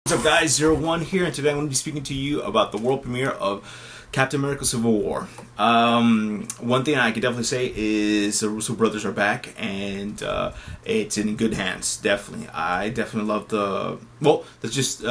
What's up, guys? Zero One here, and today I'm going to be speaking to you about the world premiere of Captain America: Civil War. One thing I can definitely say is the Russo brothers are back, and it's in good hands. Definitely, I definitely love the. Well, let's just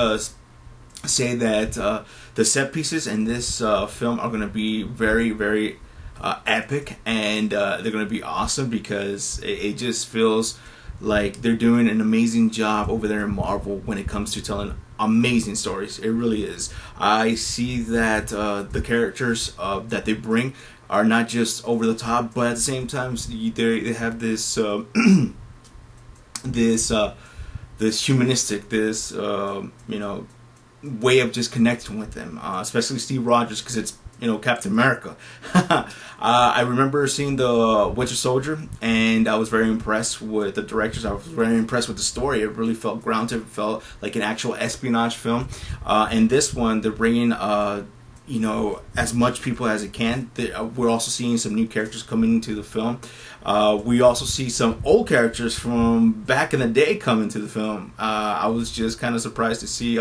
say that the set pieces in this film are going to be very, very epic, and they're going to be awesome because it just feels like they're doing an amazing job over there in Marvel when it comes to telling amazing stories. It really is. I see that the characters that they bring are not just over the top, but at the same time they have this this humanistic, this way of just connecting with them, especially Steve Rogers, because it's Captain America. I remember seeing the Winter Soldier, and I was very impressed with the directors. I was very impressed with the story. It really felt grounded. It felt like an actual espionage film. And this one, they're bringing as much people as it can. We're also seeing some new characters coming into the film. We also see some old characters from back in the day come into the film. I was just kind of surprised to see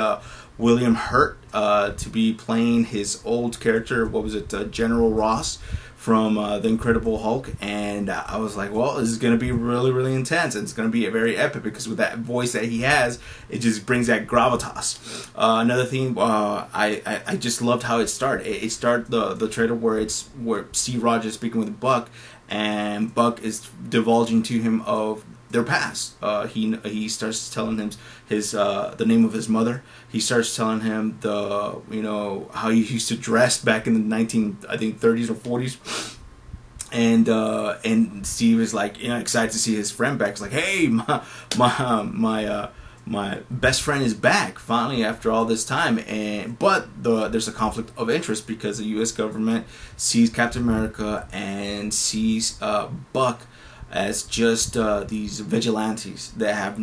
William Hurt to be playing his old character. What was it, General Ross from The Incredible Hulk? And I was like, well, this is going to be really, really intense. And it's going to be very epic because with that voice that he has, it just brings that gravitas. Another thing, I just loved how it started. It started the trailer where Steve Rogers speaking with Buck, and Buck is divulging to him of their past. He starts telling him the name of his mother. He starts telling him how he used to dress back in the 30s or 40s. And Steve is like excited to see his friend back. He's like, hey, my best friend is back finally after all this time. But there's a conflict of interest because the U.S. government sees Captain America and sees Buck as just these vigilantes that have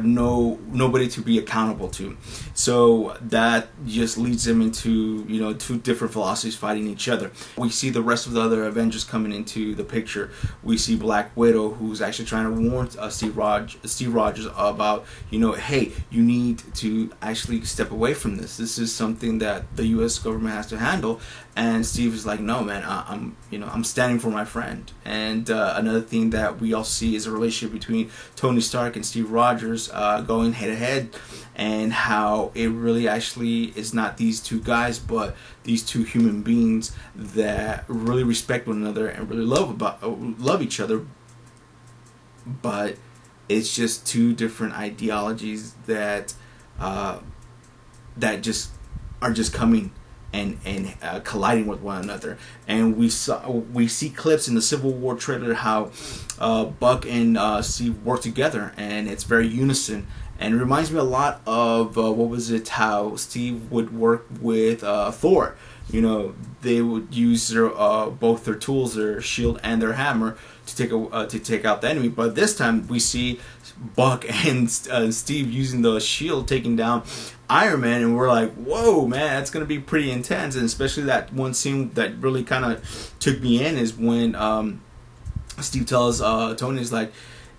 nobody to be accountable to. So that just leads them into two different philosophies fighting each other. We see the rest of the other Avengers coming into the picture. We see Black Widow, who's actually trying to warn Steve Rogers about hey, you need to actually step away from this. This is something that the U.S. government has to handle. And Steve is like, no, man, I'm standing for my friend. And another thing that we also see is a relationship between Tony Stark and Steve Rogers going head to head, and how it really actually is not these two guys, but these two human beings that really respect one another and really love each other. But it's just two different ideologies that just are just coming and colliding with one another. And we see clips in the Civil War trailer how Buck and Steve work together, and it's very unison. And it reminds me a lot of how Steve would work with Thor. They would use both their tools, their shield and their hammer, to take out the enemy. But this time we see Buck and Steve using the shield, taking down Iron Man, and we're like, whoa, man, that's gonna be pretty intense. And especially that one scene that really kind of took me in is when Steve tells Tony, is like,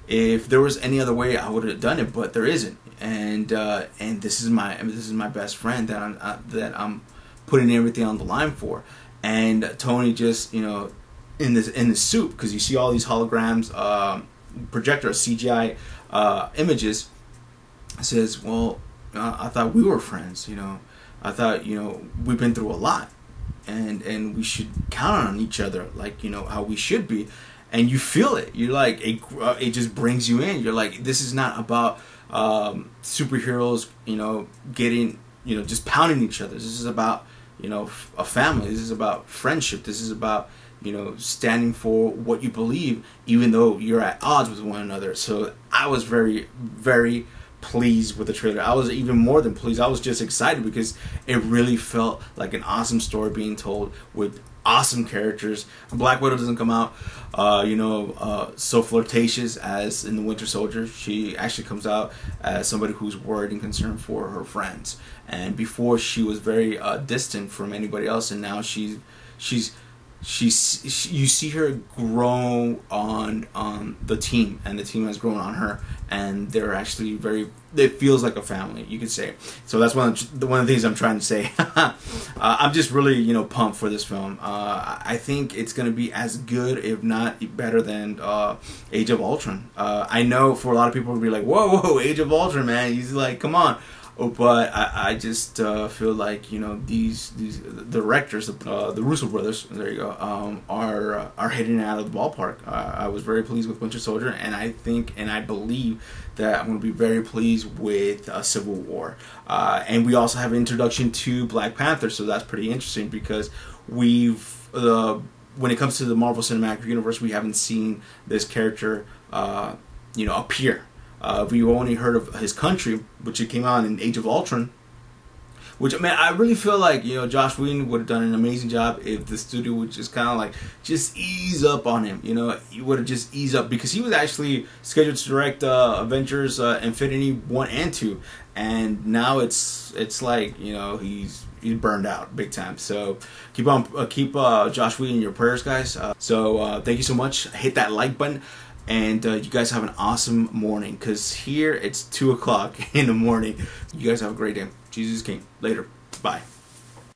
if there was any other way, I would have done it, but there isn't. And this is my best friend that I'm putting everything on the line for. And Tony just in the suit, because you see all these holograms, projector CGI images, says, well, I thought we were friends. I thought we've been through a lot, and we should count on each other, like how we should be. And you feel it. You're like, it just brings you in. You're like, this is not about superheroes, getting, just pounding each other. This is about, a family. This is about friendship. This is about, standing for what you believe, even though you're at odds with one another. So I was very, very pleased with the trailer. I was even more than pleased. I was just excited because it really felt like an awesome story being told with awesome characters. Black Widow doesn't come out so flirtatious as in the Winter Soldier. She actually comes out as somebody who's worried and concerned for her friends. And before, she was very distant from anybody else, and now she's you see her grow on the team, and the team has grown on her, and they're actually very. It feels like a family, you could say. So that's one of the things I'm trying to say. I'm just really pumped for this film. I think it's gonna be as good, if not better, than Age of Ultron. I know for a lot of people will be like, whoa, Age of Ultron, man. He's like, come on. But I just feel like these directors, the Russo brothers, there you go, are hitting it out of the ballpark. I was very pleased with Winter Soldier, and I think and I believe that I'm going to be very pleased with Civil War. And we also have an introduction to Black Panther, so that's pretty interesting because when it comes to the Marvel Cinematic Universe, we haven't seen this character appear. We've only heard of his country, which it came out in Age of Ultron. Which, man, I really feel like Josh Whedon would have done an amazing job if the studio would just kind of just ease up on him. He would have just eased up, because he was actually scheduled to direct Avengers Infinity 1 and 2, and now it's like he's burned out big time. So keep Josh Whedon in your prayers, guys. So thank you so much. Hit that like button. And you guys have an awesome morning, because here it's 2 o'clock in the morning. You guys have a great day. Jesus is King. Later. Bye.